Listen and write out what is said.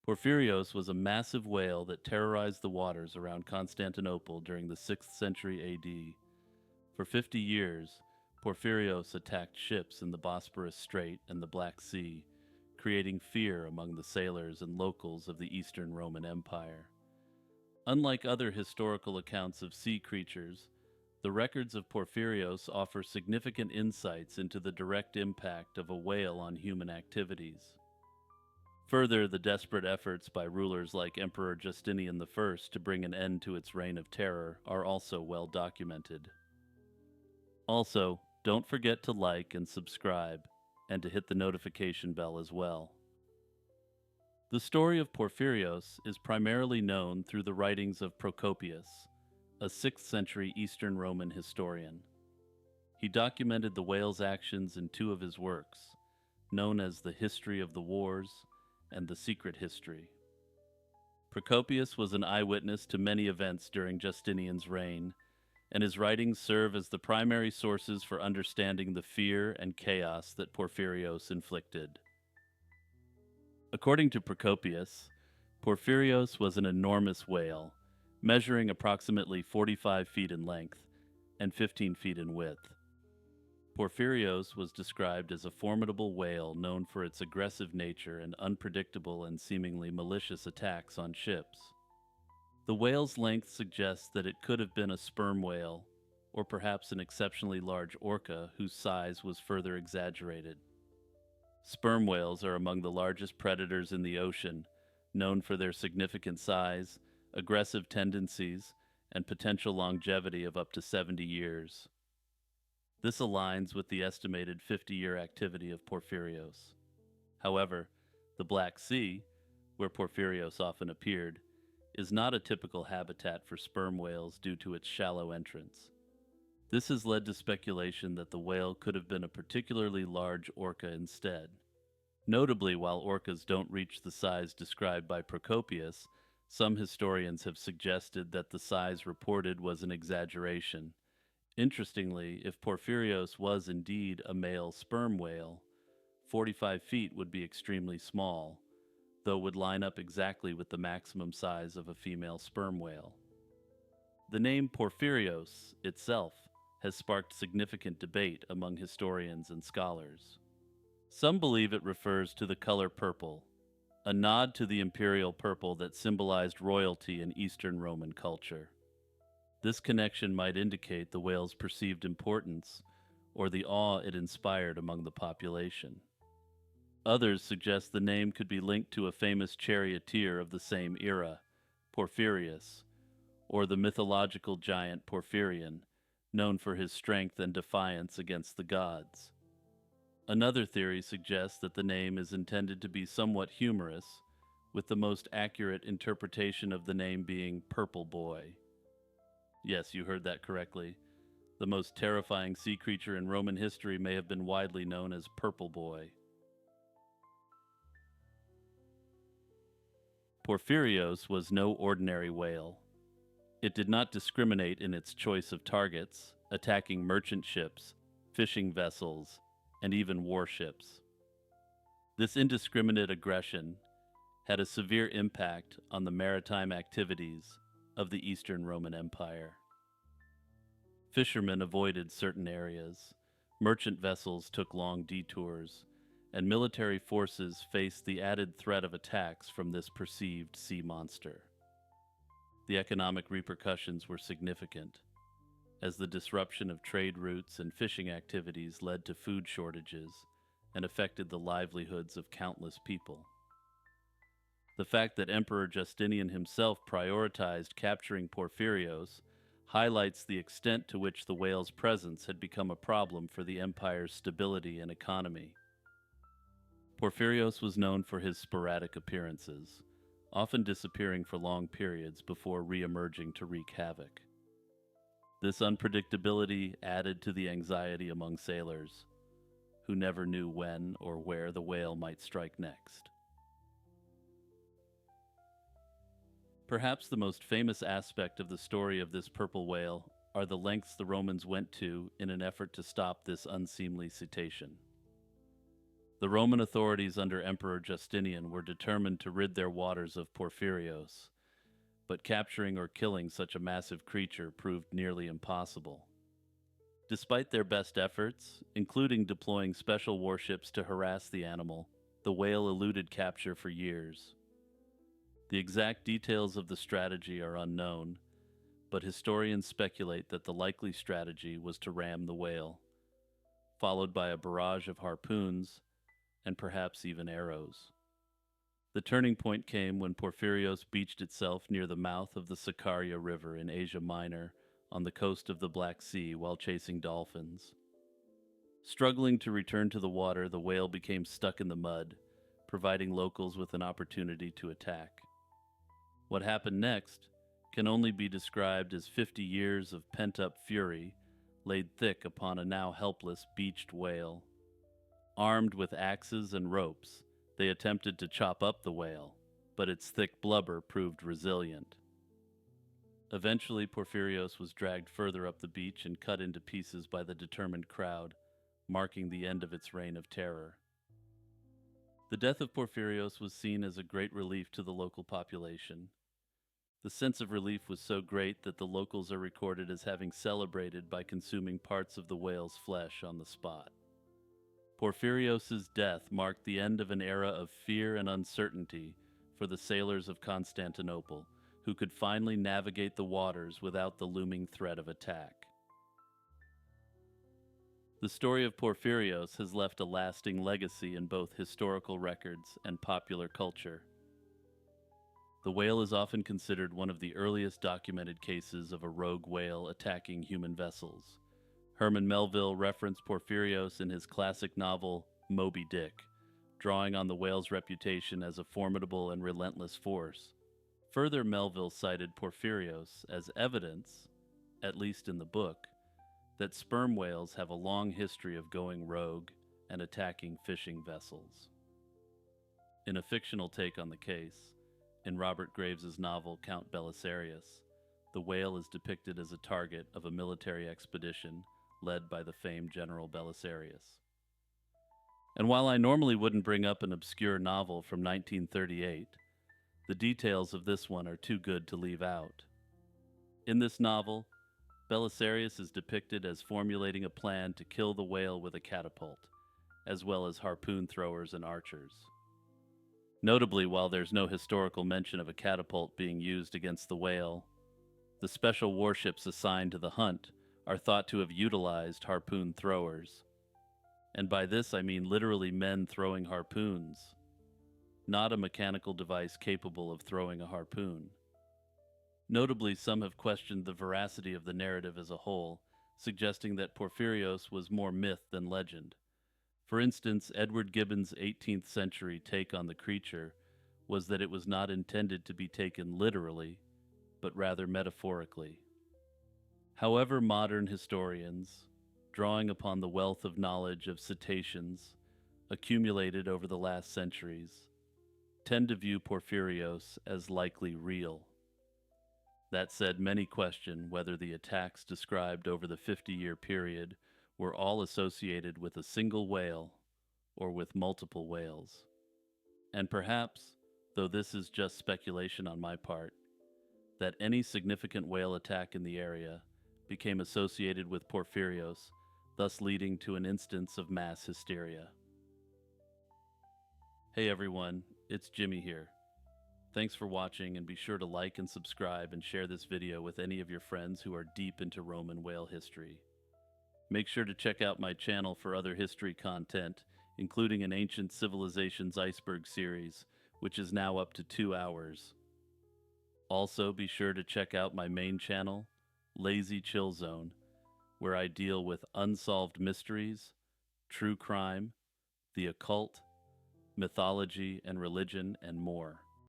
Porphyrios was a massive whale that terrorized the waters around Constantinople during the 6th century AD. For 50 years, Porphyrios attacked ships in the Bosporus Strait and the Black Sea, creating fear among the sailors and locals of the Eastern Roman Empire. Unlike other historical accounts of sea creatures, the records of Porphyrios offer significant insights into the direct impact of a whale on human activities. Further, the desperate efforts by rulers like Emperor Justinian I to bring an end to its reign of terror are also well documented. Also, don't forget to like and subscribe, and to hit the notification bell as well. The story of Porphyrios is primarily known through the writings of Procopius, a 6th century Eastern Roman historian. He documented the whale's actions in two of his works, known as the History of the Wars and the Secret History. Procopius was an eyewitness to many events during Justinian's reign, and his writings serve as the primary sources for understanding the fear and chaos that Porphyrios inflicted. According to Procopius, Porphyrios was an enormous whale, measuring approximately 45 feet in length and 15 feet in width. Porphyrios was described as a formidable whale known for its aggressive nature and unpredictable and seemingly malicious attacks on ships. The whale's length suggests that it could have been a sperm whale, or perhaps an exceptionally large orca whose size was further exaggerated. Sperm whales are among the largest predators in the ocean, known for their significant size, aggressive tendencies, and potential longevity of up to 70 years. This aligns with the estimated 50-year activity of Porphyrios. However, the Black Sea, where Porphyrios often appeared, is not a typical habitat for sperm whales due to its shallow entrance. This has led to speculation that the whale could have been a particularly large orca instead. Notably, while orcas don't reach the size described by Procopius, some historians have suggested that the size reported was an exaggeration. Interestingly, if Porphyrios was indeed a male sperm whale, 45 feet would be extremely small, though would line up exactly with the maximum size of a female sperm whale. The name Porphyrios itself has sparked significant debate among historians and scholars. Some believe it refers to the color purple, a nod to the imperial purple that symbolized royalty in Eastern Roman culture. This connection might indicate the whale's perceived importance or the awe it inspired among the population. Others suggest the name could be linked to a famous charioteer of the same era, Porphyrius, or the mythological giant Porphyrion, known for his strength and defiance against the gods. Another theory suggests that the name is intended to be somewhat humorous, with the most accurate interpretation of the name being Purple Boy. Yes, you heard that correctly. The most terrifying sea creature in Roman history may have been widely known as Purple Boy. Porphyrios was no ordinary whale. It did not discriminate in its choice of targets, attacking merchant ships, fishing vessels, and even warships. This indiscriminate aggression had a severe impact on the maritime activities of the Eastern Roman Empire. Fishermen avoided certain areas, merchant vessels took long detours, and military forces faced the added threat of attacks from this perceived sea monster. The economic repercussions were significant, as the disruption of trade routes and fishing activities led to food shortages and affected the livelihoods of countless people. The fact that Emperor Justinian himself prioritized capturing Porphyrios highlights the extent to which the whale's presence had become a problem for the empire's stability and economy. Porphyrios was known for his sporadic appearances, often disappearing for long periods before re-emerging to wreak havoc. This unpredictability added to the anxiety among sailors, who never knew when or where the whale might strike next. Perhaps the most famous aspect of the story of this purple whale are the lengths the Romans went to in an effort to stop this unseemly cetacean. The Roman authorities under Emperor Justinian were determined to rid their waters of Porphyrios, but capturing or killing such a massive creature proved nearly impossible. Despite their best efforts, including deploying special warships to harass the animal, the whale eluded capture for years. The exact details of the strategy are unknown, but historians speculate that the likely strategy was to ram the whale, followed by a barrage of harpoons and perhaps even arrows. The turning point came when Porphyrios beached itself near the mouth of the Sakarya River in Asia Minor on the coast of the Black Sea while chasing dolphins. Struggling to return to the water, the whale became stuck in the mud, providing locals with an opportunity to attack. What happened next can only be described as 50 years of pent-up fury laid thick upon a now helpless beached whale. Armed with axes and ropes, they attempted to chop up the whale, but its thick blubber proved resilient. Eventually, Porphyrios was dragged further up the beach and cut into pieces by the determined crowd, marking the end of its reign of terror. The death of Porphyrios was seen as a great relief to the local population. The sense of relief was so great that the locals are recorded as having celebrated by consuming parts of the whale's flesh on the spot. Porphyrios' death marked the end of an era of fear and uncertainty for the sailors of Constantinople, who could finally navigate the waters without the looming threat of attack. The story of Porphyrios has left a lasting legacy in both historical records and popular culture. The whale is often considered one of the earliest documented cases of a rogue whale attacking human vessels. Herman Melville referenced Porphyrios in his classic novel Moby Dick, drawing on the whale's reputation as a formidable and relentless force. Further, Melville cited Porphyrios as evidence, at least in the book, that sperm whales have a long history of going rogue and attacking fishing vessels. In a fictional take on the case, in Robert Graves's novel Count Belisarius, the whale is depicted as a target of a military expedition led by the famed General Belisarius. And while I normally wouldn't bring up an obscure novel from 1938, the details of this one are too good to leave out. In this novel, Belisarius is depicted as formulating a plan to kill the whale with a catapult, as well as harpoon throwers and archers. Notably, while there's no historical mention of a catapult being used against the whale, the special warships assigned to the hunt are thought to have utilized harpoon throwers. And by this I mean literally men throwing harpoons, not a mechanical device capable of throwing a harpoon. Notably, some have questioned the veracity of the narrative as a whole, suggesting that Porphyrios was more myth than legend. For instance, Edward Gibbon's 18th century take on the creature was that it was not intended to be taken literally, but rather metaphorically. However, modern historians, drawing upon the wealth of knowledge of cetaceans accumulated over the last centuries, tend to view Porphyrios as likely real. That said, many question whether the attacks described over the 50-year period were all associated with a single whale or with multiple whales. And perhaps, though this is just speculation on my part, that any significant whale attack in the area became associated with Porphyrios, thus leading to an instance of mass hysteria. Hey everyone, it's Jimmy here. Thanks for watching, and be sure to like and subscribe and share this video with any of your friends who are deep into Roman whale history. Make sure to check out my channel for other history content, including an Ancient Civilizations Iceberg series, which is now up to 2 hours. Also, be sure to check out my main channel, Lazy Chill Zone, where I deal with unsolved mysteries, true crime, the occult, mythology and religion, and more.